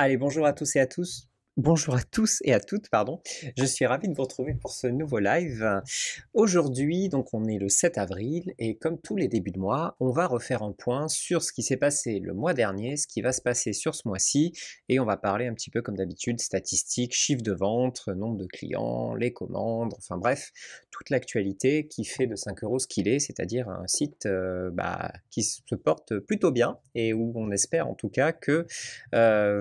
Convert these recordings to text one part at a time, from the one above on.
Allez, bonjour à tous et à tous. Bonjour à tous et à toutes, pardon. Je suis ravi de vous retrouver pour ce nouveau live. Aujourd'hui, donc on est le 7 avril et comme tous les débuts de mois, on va refaire un point sur ce qui s'est passé le mois dernier, ce qui va se passer sur ce mois-ci et on va parler un petit peu comme d'habitude statistiques, chiffres de vente, nombre de clients, les commandes, enfin bref, toute l'actualité qui fait de 5 euros ce qu'il est, c'est-à-dire un site qui se porte plutôt bien et où on espère en tout cas que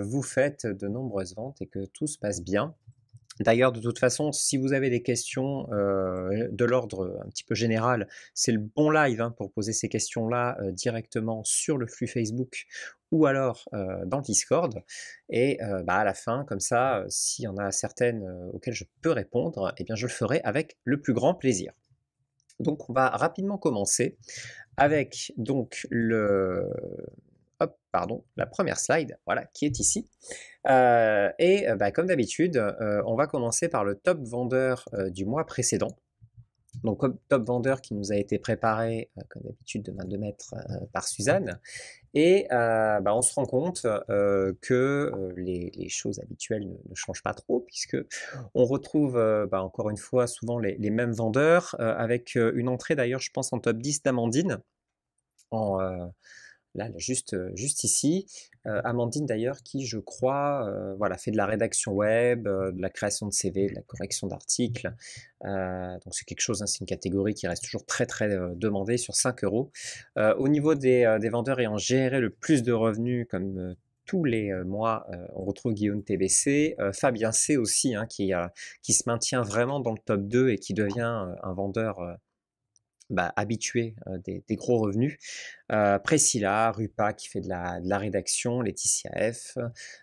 vous faites de nombreuses ventes et que tout se passe bien. D'ailleurs, de toute façon, si vous avez des questions de l'ordre un petit peu général, c'est le bon live pour poser ces questions-là directement sur le flux Facebook ou alors dans le Discord. Et à la fin, comme ça, s'il y en a certaines auxquelles je peux répondre, eh bien je le ferai avec le plus grand plaisir. Donc on va rapidement commencer avec donc la première slide, voilà, qui est ici. Comme d'habitude, on va commencer par le top vendeur du mois précédent. Donc, comme top vendeur qui nous a été préparé, comme d'habitude, de main de maître par Suzanne. Et on se rend compte que les choses habituelles ne changent pas trop, puisque on retrouve encore une fois souvent les mêmes vendeurs, avec une entrée d'ailleurs, je pense, en top 10 d'Amandine, en, là, juste ici. Amandine d'ailleurs qui, je crois, fait de la rédaction web, de la création de CV, de la correction d'articles. Donc c'est quelque chose, c'est une catégorie qui reste toujours très très demandée sur 5 euros. Au niveau des vendeurs ayant géré le plus de revenus, comme tous les mois, on retrouve Guillaume TBC, Fabien C aussi, qui se maintient vraiment dans le top 2 et qui devient un vendeur habitué des gros revenus. Priscilla, Rupa qui fait de la rédaction, Laetitia F,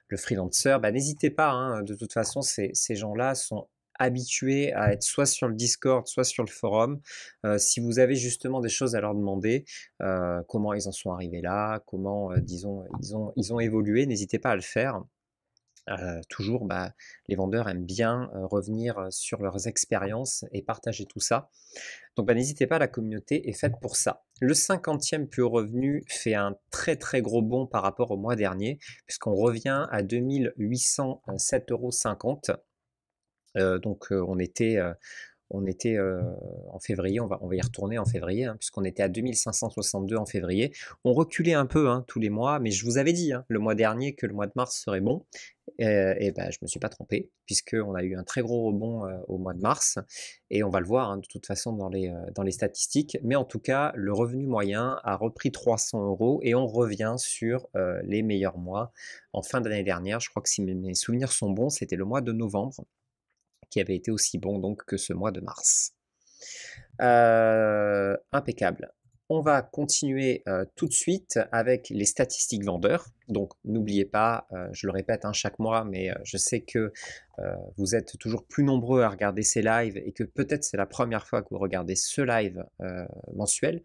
le freelancer, n'hésitez pas, de toute façon ces gens-là sont habitués à être soit sur le Discord, soit sur le forum. Si vous avez justement des choses à leur demander, comment ils en sont arrivés là, comment, disons, ils ont évolué, n'hésitez pas à le faire. Toujours, les vendeurs aiment bien revenir sur leurs expériences et partager tout ça. Donc n'hésitez pas, la communauté est faite pour ça. Le 50e plus haut revenu fait un très très gros bond par rapport au mois dernier, puisqu'on revient à 2 807,50 €. On était en février, on va y retourner en février, puisqu'on était à 2562 en février. On reculait un peu tous les mois, mais je vous avais dit le mois dernier que le mois de mars serait bon. Je ne me suis pas trompé, puisqu'on a eu un très gros rebond au mois de mars, et on va le voir de toute façon dans les statistiques. Mais en tout cas, le revenu moyen a repris 300 € et on revient sur les meilleurs mois. En fin d'année dernière, je crois que si mes souvenirs sont bons, c'était le mois de novembre qui avait été aussi bon donc que ce mois de mars. Impeccable. On va continuer tout de suite avec les statistiques vendeurs. Donc n'oubliez pas, je le répète chaque mois, mais je sais que vous êtes toujours plus nombreux à regarder ces lives et que peut-être c'est la première fois que vous regardez ce live mensuel.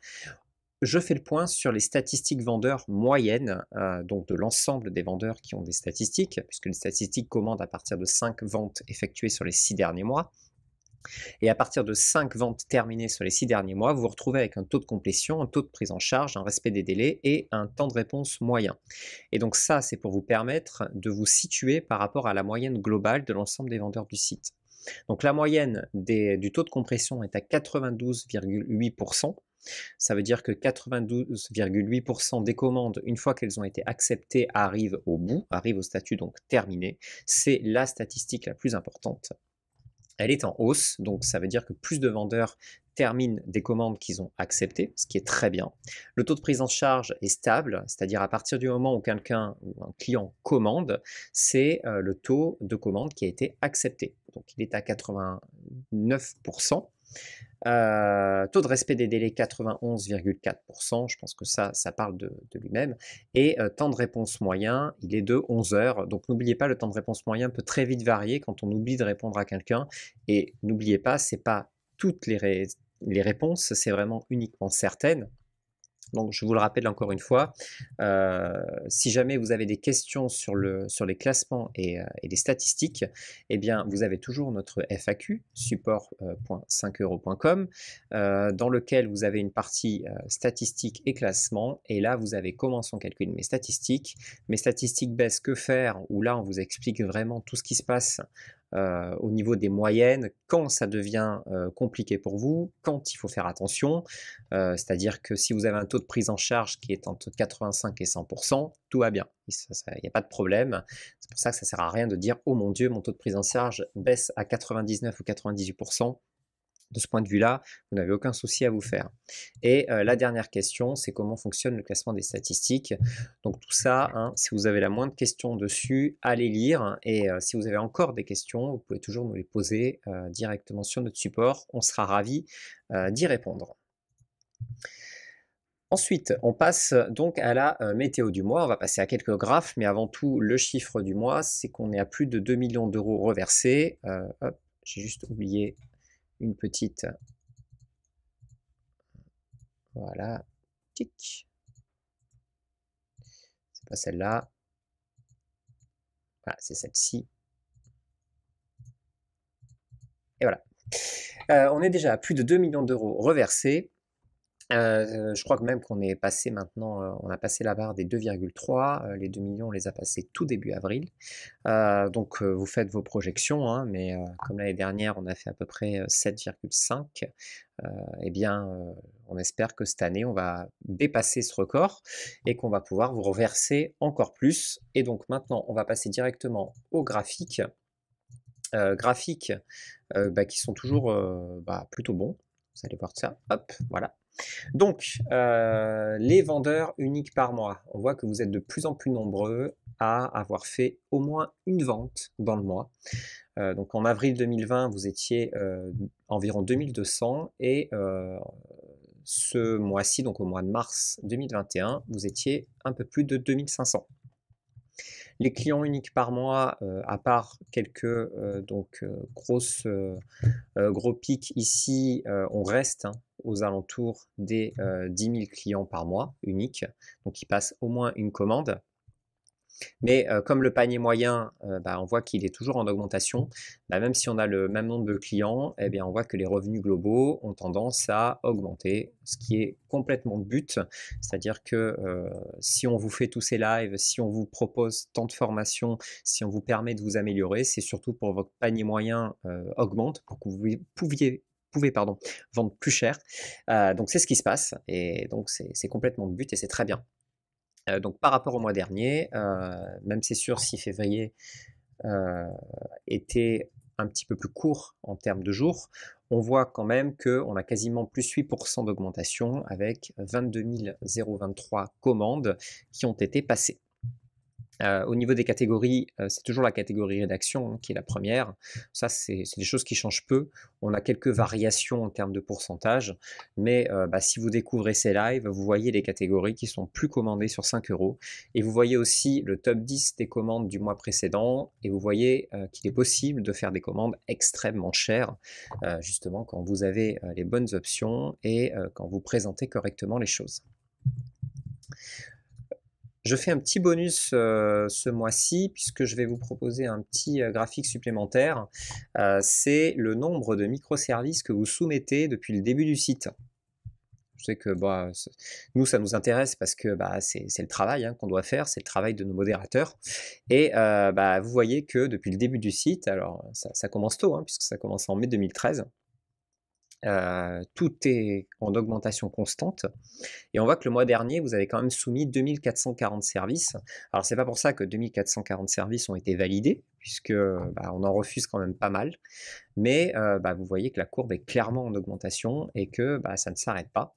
Je fais le point sur les statistiques vendeurs moyennes, donc de l'ensemble des vendeurs qui ont des statistiques, puisque les statistiques commandent à partir de 5 ventes effectuées sur les 6 derniers mois. Et à partir de 5 ventes terminées sur les 6 derniers mois, vous vous retrouvez avec un taux de complétion, un taux de prise en charge, un respect des délais et un temps de réponse moyen. Et donc ça, c'est pour vous permettre de vous situer par rapport à la moyenne globale de l'ensemble des vendeurs du site. Donc la moyenne du taux de compression est à 92,8%. Ça veut dire que 92,8% des commandes, une fois qu'elles ont été acceptées, arrivent au bout, arrivent au statut donc terminé. C'est la statistique la plus importante. Elle est en hausse, donc ça veut dire que plus de vendeurs terminent des commandes qu'ils ont acceptées, ce qui est très bien. Le taux de prise en charge est stable, c'est-à-dire à partir du moment où quelqu'un ou un client commande, c'est le taux de commande qui a été accepté. Donc il est à 89%. Taux de respect des délais 91,4%, je pense que ça parle de lui-même. Et temps de réponse moyen, il est de 11 heures. Donc n'oubliez pas, le temps de réponse moyen peut très vite varier quand on oublie de répondre à quelqu'un. Et n'oubliez pas, c'est pas toutes les réponses, c'est vraiment uniquement certaines. Donc, je vous le rappelle encore une fois, si jamais vous avez des questions sur les classements et les statistiques, eh bien, vous avez toujours notre FAQ, support.5euros.com, dans lequel vous avez une partie statistiques et classement. Et là, vous avez comment sont calculées mes statistiques baissent, que faire, où là, on vous explique vraiment tout ce qui se passe au niveau des moyennes, quand ça devient compliqué pour vous, quand il faut faire attention, c'est-à-dire que si vous avez un taux de prise en charge qui est entre 85 et 100%, tout va bien, il n'y a pas de problème. C'est pour ça que ça ne sert à rien de dire « Oh mon Dieu, mon taux de prise en charge baisse à 99 ou 98%. » De ce point de vue-là, vous n'avez aucun souci à vous faire. Et la dernière question, c'est comment fonctionne le classement des statistiques. Donc tout ça, hein, si vous avez la moindre question dessus, allez lire. Et si vous avez encore des questions, vous pouvez toujours nous les poser directement sur notre support. On sera ravis d'y répondre. Ensuite, on passe donc à la météo du mois. On va passer à quelques graphes, mais avant tout, le chiffre du mois, c'est qu'on est à plus de 2 millions d'euros reversés. Hop, j'ai juste oublié une petite... Voilà, tic. C'est pas celle-là. Voilà, c'est celle-ci. Et voilà. On est déjà à plus de 2 millions d'euros reversés. Je crois que même qu'on est passé maintenant, on a passé la barre des 2,3, les 2 millions, on les a passés tout début avril. Donc vous faites vos projections, hein, mais comme l'année dernière, on a fait à peu près 7,5, eh bien, on espère que cette année, on va dépasser ce record et qu'on va pouvoir vous reverser encore plus. Et donc maintenant, on va passer directement aux graphiques. Qui sont toujours plutôt bons. Vous allez voir ça. Hop, voilà. Donc, les vendeurs uniques par mois. On voit que vous êtes de plus en plus nombreux à avoir fait au moins une vente dans le mois. Donc en avril 2020, vous étiez environ 2200 et ce mois-ci, donc au mois de mars 2021, vous étiez un peu plus de 2500. Les clients uniques par mois, à part quelques gros pics ici, on reste aux alentours des 10 000 clients par mois uniques, donc qui passent au moins une commande. Mais comme le panier moyen, on voit qu'il est toujours en augmentation, même si on a le même nombre de clients, eh bien, on voit que les revenus globaux ont tendance à augmenter, ce qui est complètement le but. C'est-à-dire que si on vous fait tous ces lives, si on vous propose tant de formations, si on vous permet de vous améliorer, c'est surtout pour que votre panier moyen augmente, pour que vous pouvez vendre plus cher. Donc c'est ce qui se passe, et donc c'est complètement le but, et c'est très bien. Donc par rapport au mois dernier, même c'est sûr si février était un petit peu plus court en termes de jours, on voit quand même qu'on a quasiment plus 8% d'augmentation avec 22 023 commandes qui ont été passées. Au niveau des catégories, c'est toujours la catégorie rédaction qui est la première. Ça, c'est des choses qui changent peu. On a quelques variations en termes de pourcentage, mais si vous découvrez ces lives, vous voyez les catégories qui sont plus commandées sur 5 euros. Et vous voyez aussi le top 10 des commandes du mois précédent, et vous voyez qu'il est possible de faire des commandes extrêmement chères, justement quand vous avez les bonnes options et quand vous présentez correctement les choses. Je fais un petit bonus ce mois-ci, puisque je vais vous proposer un petit graphique supplémentaire. C'est le nombre de microservices que vous soumettez depuis le début du site. Je sais que nous, ça nous intéresse parce que c'est le travail qu'on doit faire, c'est le travail de nos modérateurs. Et vous voyez que depuis le début du site, alors ça commence tôt, puisque ça commence en mai 2013, tout est en augmentation constante, et on voit que le mois dernier vous avez quand même soumis 2440 services. Alors c'est pas pour ça que 2440 services ont été validés, puisque on en refuse quand même pas mal, mais vous voyez que la courbe est clairement en augmentation et que ça ne s'arrête pas.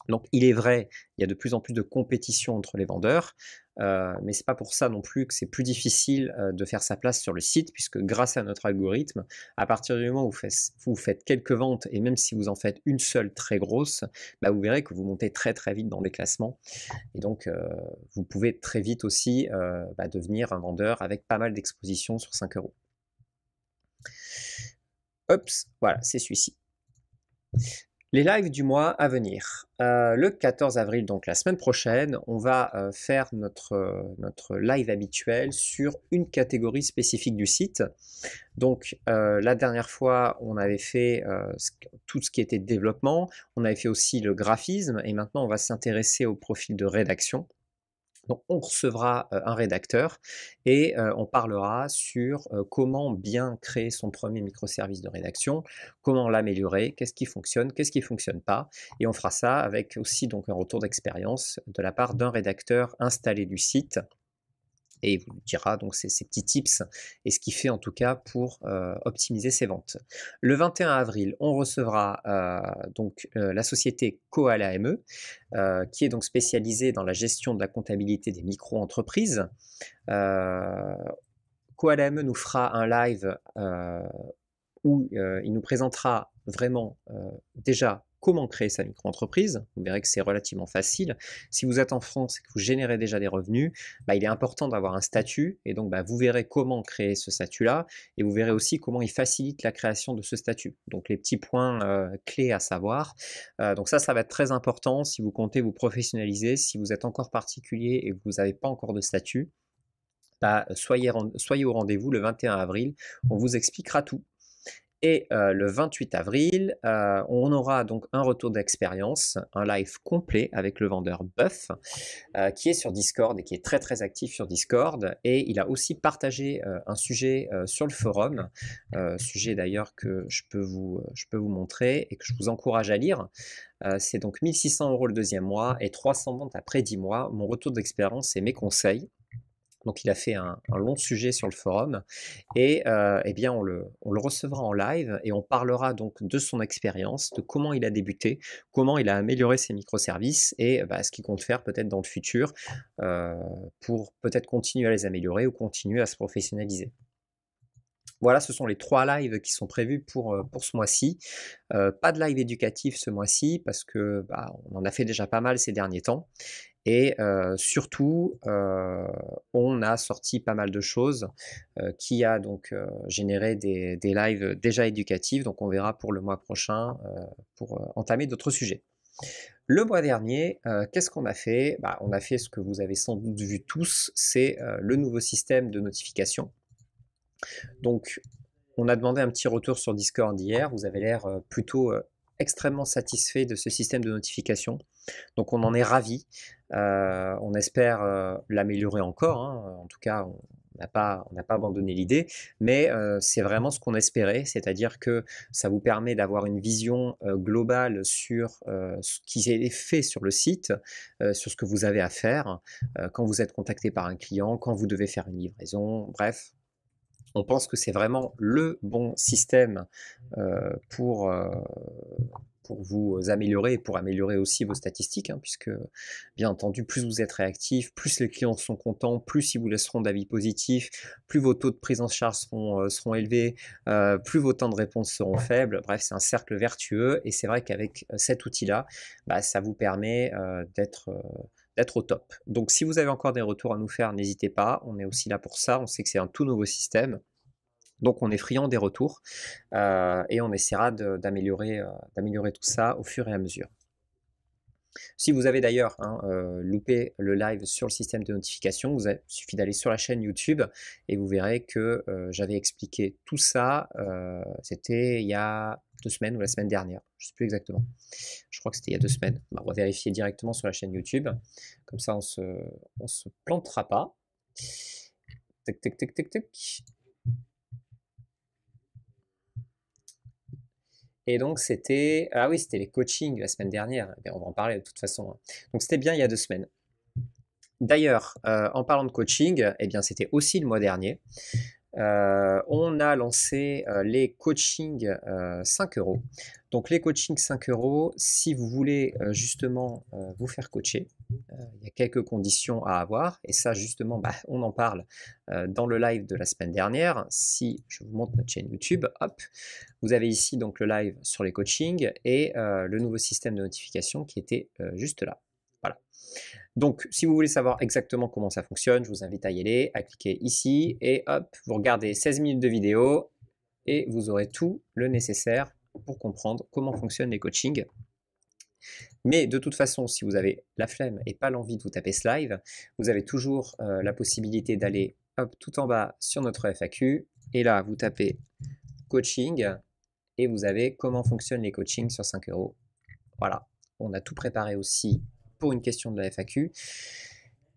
Donc il est vrai, il y a de plus en plus de compétition entre les vendeurs, mais c'est pas pour ça non plus que c'est plus difficile de faire sa place sur le site, puisque grâce à notre algorithme, à partir du moment où vous faites quelques ventes, et même si vous en faites une seule très grosse, vous verrez que vous montez très très vite dans les classements, et donc vous pouvez très vite aussi devenir un vendeur avec pas mal d'expositions sur 5 euros. Hop, voilà, c'est celui-ci. Les lives du mois à venir. Le 14 avril, donc la semaine prochaine, on va faire notre live habituel sur une catégorie spécifique du site. Donc la dernière fois, on avait fait tout ce qui était développement, on avait fait aussi le graphisme, et maintenant on va s'intéresser au profil de rédaction. Donc on recevra un rédacteur et on parlera sur comment bien créer son premier microservice de rédaction, comment l'améliorer, qu'est-ce qui fonctionne pas, et on fera ça avec aussi donc un retour d'expérience de la part d'un rédacteur installé du site, et il vous dira donc ces petits tips et ce qu'il fait en tout cas pour optimiser ses ventes. Le 21 avril, on recevra la société Koala ME, qui est donc spécialisée dans la gestion de la comptabilité des micro-entreprises. Koala ME nous fera un live où il nous présentera vraiment déjà comment créer sa micro-entreprise. Vous verrez que c'est relativement facile. Si vous êtes en France et que vous générez déjà des revenus, il est important d'avoir un statut, et donc vous verrez comment créer ce statut-là, et vous verrez aussi comment il facilite la création de ce statut. Donc les petits points clés à savoir. Donc ça va être très important si vous comptez vous professionnaliser, si vous êtes encore particulier et que vous n'avez pas encore de statut. Soyez au rendez-vous le 21 avril, on vous expliquera tout. Et le 28 avril, on aura donc un retour d'expérience, un live complet avec le vendeur Buff, qui est sur Discord et qui est très très actif sur Discord. Et il a aussi partagé un sujet sur le forum, sujet d'ailleurs que je peux vous montrer et que je vous encourage à lire. C'est donc 1 600 € le deuxième mois et 300 ventes après 10 mois. Mon retour d'expérience et mes conseils. Donc il a fait un long sujet sur le forum, et eh bien on le recevra en live et on parlera donc de son expérience, de comment il a débuté, comment il a amélioré ses microservices et ce qu'il compte faire peut-être dans le futur pour peut-être continuer à les améliorer ou continuer à se professionnaliser. Voilà, ce sont les 3 lives qui sont prévus pour ce mois-ci. Pas de live éducatif ce mois-ci parce que on en a fait déjà pas mal ces derniers temps. Et surtout, on a sorti pas mal de choses qui a donc généré des lives déjà éducatifs. Donc on verra pour le mois prochain pour entamer d'autres sujets. Le mois dernier, qu'est-ce qu'on a fait? On a fait ce que vous avez sans doute vu tous, c'est le nouveau système de notification. Donc on a demandé un petit retour sur Discord hier. Vous avez l'air plutôt extrêmement satisfait de ce système de notification. Donc on en est ravis. On espère l'améliorer encore, hein. En tout cas, on n'a pas abandonné l'idée, mais c'est vraiment ce qu'on espérait, c'est-à-dire que ça vous permet d'avoir une vision globale sur ce qui est fait sur le site, sur ce que vous avez à faire, quand vous êtes contacté par un client, quand vous devez faire une livraison, bref. On pense que c'est vraiment le bon système pour vous améliorer et pour améliorer aussi vos statistiques, hein, puisque bien entendu, plus vous êtes réactif, plus les clients sont contents, plus ils vous laisseront d'avis positifs, plus vos taux de prise en charge seront élevés, plus vos temps de réponse seront faibles. Bref, c'est un cercle vertueux, et c'est vrai qu'avec cet outil-là, ça vous permet d'être au top. Donc si vous avez encore des retours à nous faire, n'hésitez pas, on est aussi là pour ça, on sait que c'est un tout nouveau système. Donc on est friand des retours et on essaiera d'améliorer tout ça au fur et à mesure. Si vous avez d'ailleurs loupé le live sur le système de notification, il suffit d'aller sur la chaîne YouTube et vous verrez que j'avais expliqué tout ça, c'était il y a 2 semaines ou la semaine dernière, je ne sais plus exactement. Je crois que c'était il y a 2 semaines. On va vérifier directement sur la chaîne YouTube, comme ça on se plantera pas. Tac, tac, tac, tac, tac. Et donc c'était les coachings la semaine dernière. On va en parler de toute façon. Donc c'était bien il y a 2 semaines. D'ailleurs, en parlant de coaching, c'était aussi le mois dernier. On a lancé les coachings 5 €. Donc les coachings 5 €, si vous voulez justement vous faire coacher, il y a quelques conditions à avoir, et ça justement on en parle dans le live de la semaine dernière. Si je vous montre notre chaîne YouTube, hop, vous avez ici donc le live sur les coachings et le nouveau système de notification qui était juste là. Voilà. Donc, si vous voulez savoir exactement comment ça fonctionne, je vous invite à y aller, à cliquer ici, et hop, vous regardez 16 minutes de vidéo, et vous aurez tout le nécessaire pour comprendre comment fonctionnent les coachings. Mais de toute façon, si vous avez la flemme et pas l'envie de vous taper ce live, vous avez toujours la possibilité d'aller tout en bas sur notre FAQ. Et là, vous tapez coaching et vous avez comment fonctionnent les coachings sur 5 €. Voilà, on a tout préparé aussi pour une question de la FAQ.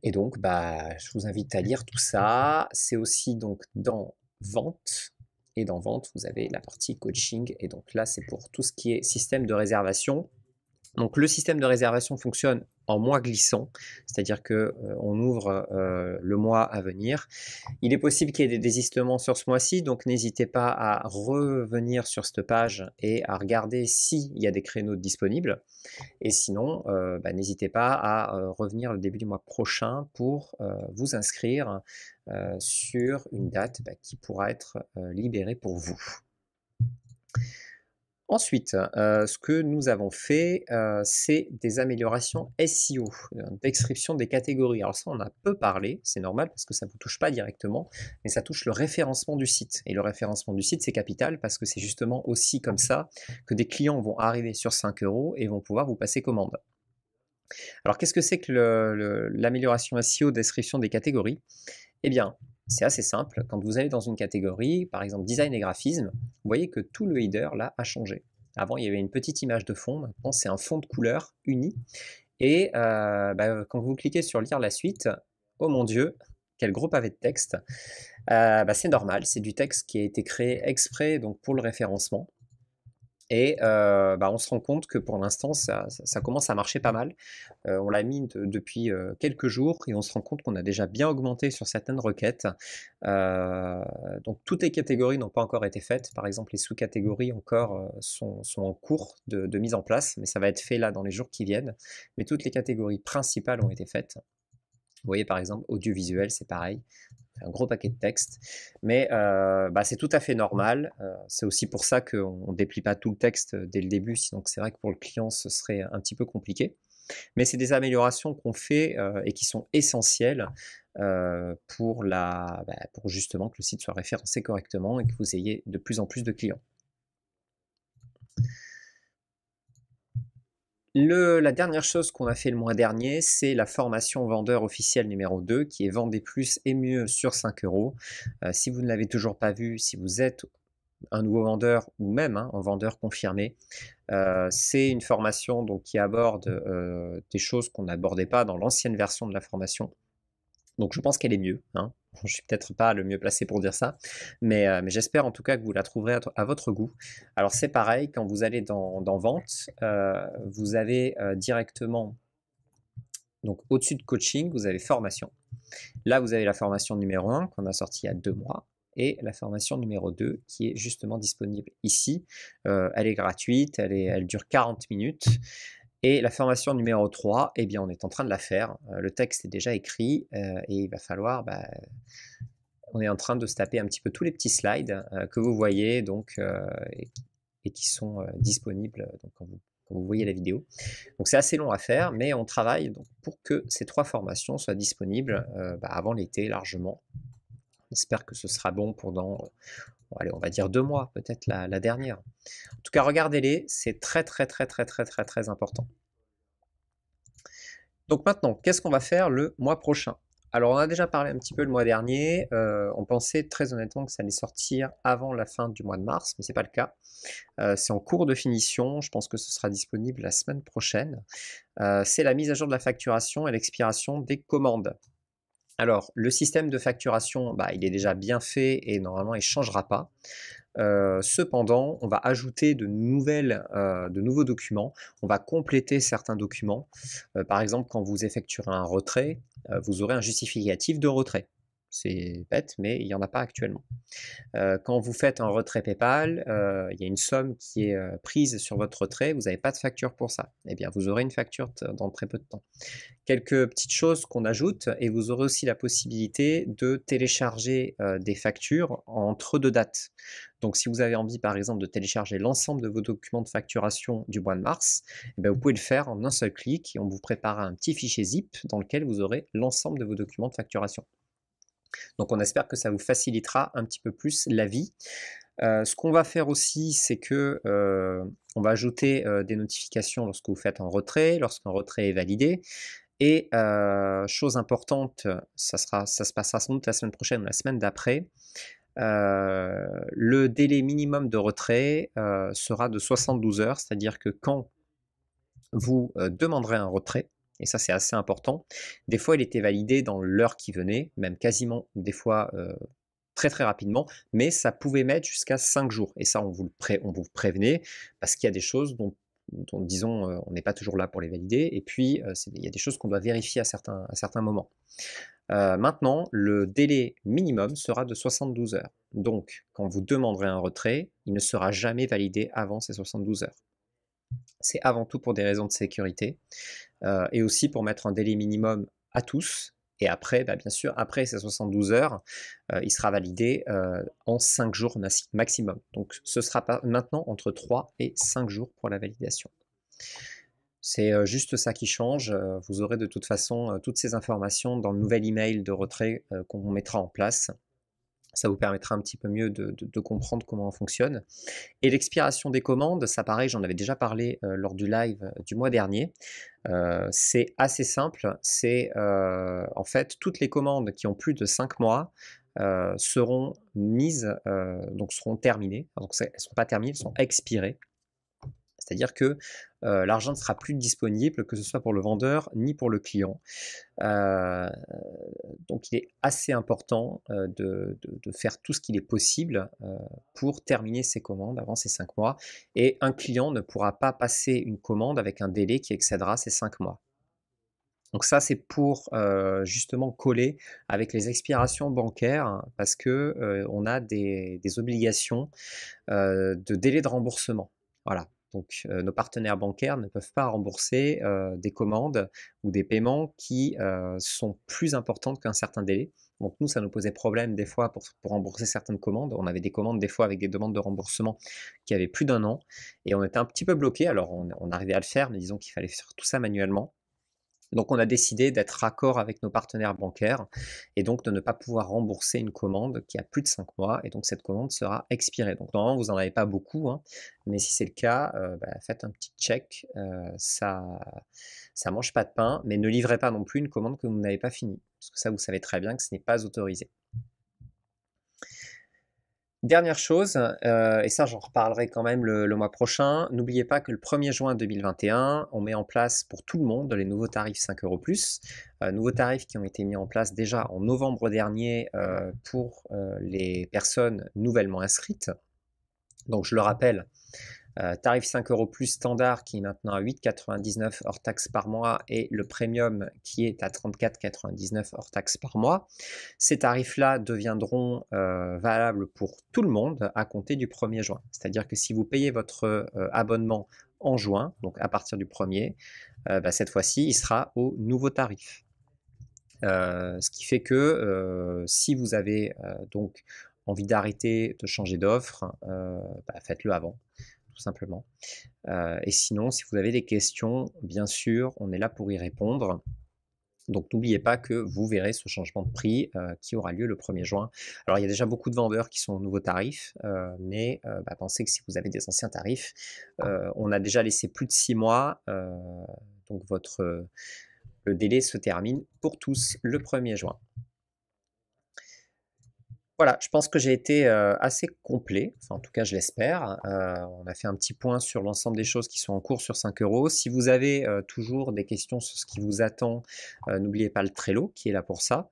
Et donc, je vous invite à lire tout ça. C'est aussi donc dans Vente. Et dans Vente, vous avez la partie coaching. Et donc là, c'est pour tout ce qui est système de réservation. Donc le système de réservation fonctionne en mois glissant, c'est-à-dire que on ouvre le mois à venir. Il est possible qu'il y ait des désistements sur ce mois-ci, donc n'hésitez pas à revenir sur cette page et à regarder s'il y a des créneaux disponibles. Et sinon, n'hésitez pas à revenir le début du mois prochain pour vous inscrire sur une date qui pourra être libérée pour vous. Ensuite, ce que nous avons fait, c'est des améliorations SEO, description des catégories. Alors ça, on a peu parlé, c'est normal parce que ça ne vous touche pas directement, mais ça touche le référencement du site. Et le référencement du site, c'est capital parce que c'est justement aussi comme ça que des clients vont arriver sur 5 € et vont pouvoir vous passer commande. Alors qu'est-ce que c'est que l'amélioration SEO, description des catégories? Eh bien, c'est assez simple. Quand vous allez dans une catégorie, par exemple design et graphisme, vous voyez que tout le header là a changé. Avant, il y avait une petite image de fond. Maintenant, c'est un fond de couleur uni. Et quand vous cliquez sur lire la suite, oh mon Dieu, quel gros pavé de texte. C'est normal, c'est du texte qui a été créé exprès donc pour le référencement. Et on se rend compte que pour l'instant, ça commence à marcher pas mal. On l'a mis depuis quelques jours et on se rend compte qu'on a déjà bien augmenté sur certaines requêtes. Donc toutes les catégories n'ont pas encore été faites. Par exemple, les sous-catégories encore sont en cours de mise en place, mais ça va être fait là dans les jours qui viennent. Mais toutes les catégories principales ont été faites. Vous voyez par exemple audiovisuel, c'est pareil. Un gros paquet de texte, mais c'est tout à fait normal. C'est aussi pour ça qu'on ne déplie pas tout le texte dès le début, sinon c'est vrai que pour le client, ce serait un petit peu compliqué. Mais c'est des améliorations qu'on fait et qui sont essentielles pour justement que le site soit référencé correctement et que vous ayez de plus en plus de clients. La dernière chose qu'on a fait le mois dernier, c'est la formation vendeur officiel numéro 2 qui est Vendez plus et mieux sur 5 €. Si vous ne l'avez toujours pas vu, si vous êtes un nouveau vendeur ou même un vendeur confirmé, c'est une formation donc, qui aborde des choses qu'on n'abordait pas dans l'ancienne version de la formation. Donc je pense qu'elle est mieux. Je ne suis peut-être pas le mieux placé pour dire ça, mais j'espère en tout cas que vous la trouverez à votre goût. Alors c'est pareil, quand vous allez dans Vente, vous avez directement, donc au-dessus de coaching, vous avez formation. Là, vous avez la formation numéro 1 qu'on a sortie il y a 2 mois et la formation numéro 2 qui est justement disponible ici. Elle est gratuite, elle dure 40 minutes. Et la formation numéro 3, eh bien, on est en train de la faire. Le texte est déjà écrit et il va falloir, on est en train de se taper un petit peu tous les petits slides que vous voyez donc, et qui sont disponibles donc, quand vous voyez la vidéo. Donc c'est assez long à faire, mais on travaille donc, pour que ces 3 formations soient disponibles avant l'été largement. J'espère que ce sera bon pendant, allez, on va dire 2 mois, peut-être la dernière. En tout cas, regardez-les, c'est très important. Donc maintenant, qu'est-ce qu'on va faire le mois prochain? Alors, on a déjà parlé un petit peu le mois dernier. On pensait très honnêtement que ça allait sortir avant la fin du mois de mars, mais ce n'est pas le cas. C'est en cours de finition. Je pense que ce sera disponible la semaine prochaine. C'est la mise à jour de la facturation et l'expiration des commandes. Alors, le système de facturation, il est déjà bien fait et normalement, il ne changera pas. Cependant, on va ajouter de nouveaux documents. On va compléter certains documents. Par exemple, quand vous effectuerez un retrait, vous aurez un justificatif de retrait. C'est bête, mais il n'y en a pas actuellement. Quand vous faites un retrait PayPal, il y a une somme qui est prise sur votre retrait, vous n'avez pas de facture pour ça. Eh bien, vous aurez une facture dans très peu de temps. Quelques petites choses qu'on ajoute et vous aurez aussi la possibilité de télécharger des factures entre 2 dates. Donc si vous avez envie par exemple de télécharger l'ensemble de vos documents de facturation du mois de mars, vous pouvez le faire en un seul clic et on vous préparera un petit fichier zip dans lequel vous aurez l'ensemble de vos documents de facturation. Donc on espère que ça vous facilitera un petit peu plus la vie. Ce qu'on va faire aussi, c'est que, on va ajouter, des notifications lorsque vous faites un retrait, lorsqu'un retrait est validé et chose importante, ça se passera sans doute la semaine prochaine ou la semaine d'après, le délai minimum de retrait, sera de 72 heures. C'est-à-dire que quand vous, demanderez un retrait et ça c'est assez important, des fois il était validé dans l'heure qui venait, même quasiment des fois, très, très rapidement, mais ça pouvait mettre jusqu'à 5 jours et ça on vous prévenait parce qu'il y a des choses dont disons, on n'est pas toujours là pour les valider et puis, il y a des choses qu'on doit vérifier à certains moments. Maintenant, le délai minimum sera de 72 heures. Donc, quand vous demanderez un retrait, il ne sera jamais validé avant ces 72 heures. C'est avant tout pour des raisons de sécurité et aussi pour mettre un délai minimum à tous. Et après, bien sûr, après ces 72 heures, il sera validé en 5 jours maximum. Donc, ce sera maintenant entre 3 et 5 jours pour la validation. C'est juste ça qui change. Vous aurez de toute façon toutes ces informations dans le nouvel email de retrait qu'on mettra en place. Ça vous permettra un petit peu mieux de comprendre comment on fonctionne. Et l'expiration des commandes, ça pareil, j'en avais déjà parlé lors du live du mois dernier. C'est assez simple. C'est en fait toutes les commandes qui ont plus de 5 mois seront mises, donc seront terminées. Donc elles ne sont pas terminées, elles sont expirées. C'est-à-dire que l'argent ne sera plus disponible, que ce soit pour le vendeur ni pour le client. Donc il est assez important de faire tout ce qu'il est possible pour terminer ses commandes avant ces 5 mois. Et un client ne pourra pas passer une commande avec un délai qui excédera ces 5 mois. Donc ça, c'est pour justement coller avec les expirations bancaires hein, parce que on a des obligations de délai de remboursement. Voilà. Donc, nos partenaires bancaires ne peuvent pas rembourser des commandes ou des paiements qui sont plus importantes qu'un certain délai. Donc nous, ça nous posait problème des fois pour rembourser certaines commandes. On avait des commandes des fois avec des demandes de remboursement qui avaient plus d'1 an et on était un petit peu bloqués. Alors on arrivait à le faire, mais disons qu'il fallait faire tout ça manuellement. Donc on a décidé d'être raccord avec nos partenaires bancaires et donc de ne pas pouvoir rembourser une commande qui a plus de 5 mois et donc cette commande sera expirée. Donc normalement vous n'en avez pas beaucoup, hein, mais si c'est le cas, faites un petit check, ça mange pas de pain, mais ne livrez pas non plus une commande que vous n'avez pas finie, parce que ça vous savez très bien que ce n'est pas autorisé. Dernière chose, et ça j'en reparlerai quand même le mois prochain, n'oubliez pas que le 1er juin 2021, on met en place pour tout le monde les nouveaux tarifs 5 € plus, nouveaux tarifs qui ont été mis en place déjà en novembre dernier pour les personnes nouvellement inscrites. Donc je le rappelle, tarif 5 € plus standard qui est maintenant à 8,99 hors taxe par mois et le premium qui est à 34,99 hors taxe par mois. Ces tarifs-là deviendront valables pour tout le monde à compter du 1er juin. C'est-à-dire que si vous payez votre abonnement en juin, donc à partir du 1er, cette fois-ci, il sera au nouveau tarif. Ce qui fait que si vous avez donc envie d'arrêter, de changer d'offre, faites-le avant tout simplement. Et sinon, si vous avez des questions, bien sûr, on est là pour y répondre. Donc n'oubliez pas que vous verrez ce changement de prix qui aura lieu le 1er juin. Alors il y a déjà beaucoup de vendeurs qui sont aux nouveaux tarifs, mais pensez que si vous avez des anciens tarifs, on a déjà laissé plus de 6 mois, donc le délai se termine pour tous le 1er juin. Voilà, je pense que j'ai été assez complet, enfin en tout cas je l'espère. On a fait un petit point sur l'ensemble des choses qui sont en cours sur 5 €. Si vous avez toujours des questions sur ce qui vous attend, n'oubliez pas le Trello qui est là pour ça.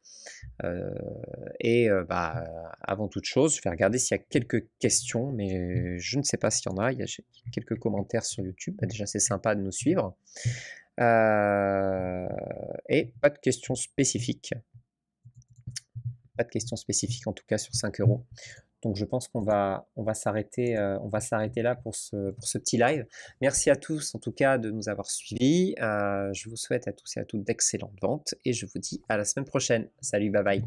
Avant toute chose, je vais regarder s'il y a quelques questions, mais je ne sais pas s'il y en a. Il y a quelques commentaires sur YouTube, déjà c'est sympa de nous suivre. Et pas de questions spécifiques. Pas de questions spécifiques en tout cas sur 5 €. Donc je pense qu'on va s'arrêter là pour ce petit live. Merci à tous en tout cas de nous avoir suivis. Je vous souhaite à tous et à toutes d'excellentes ventes et je vous dis à la semaine prochaine. Salut, bye bye.